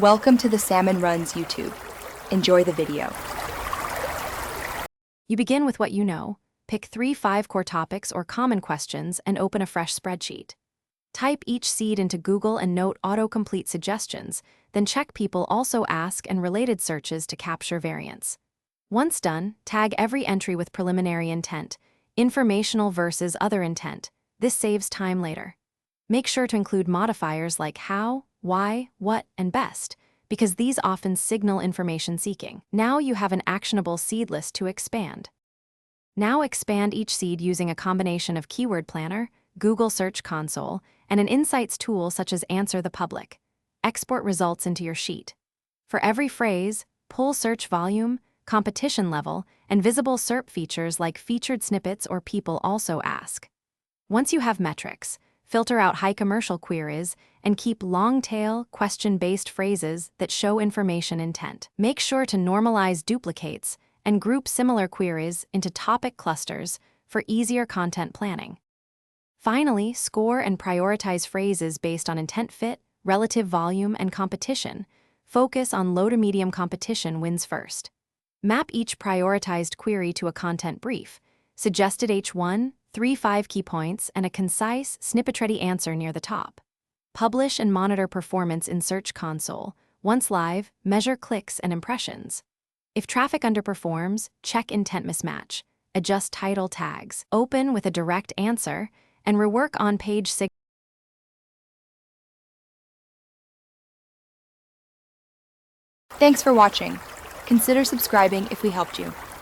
Welcome to the Salmon Runs YouTube. Enjoy the video. You begin with what you know, pick 3-5 core topics or common questions, and open a fresh spreadsheet. Type each seed into Google and note autocomplete suggestions, then check people also ask and related searches to capture variants. Once done, tag every entry with preliminary intent, informational versus other intent. This saves time later. Make sure to include modifiers like how, why, what, and best, because these often signal information seeking. Now you have an actionable seed list to expand. Now expand each seed using a combination of Keyword Planner, Google Search Console, and an insights tool such as Answer the Public. Export results into your sheet. For every phrase, pull search volume, competition level, and visible SERP features like featured snippets or people also ask. Once you have metrics, filter out high commercial queries and keep long-tail, question-based phrases that show information intent. Make sure to normalize duplicates and group similar queries into topic clusters for easier content planning. Finally, score and prioritize phrases based on intent fit, relative volume, and competition. Focus on low to medium competition wins first. Map each prioritized query to a content brief, suggested H1, 3-5 key points, and a concise, snippet-ready answer near the top. Publish and monitor performance in Search Console. Once live, measure clicks and impressions. If traffic underperforms, check intent mismatch. Adjust title tags. Open with a direct answer, and rework on-page signals. Thanks for watching. Consider subscribing if we helped you.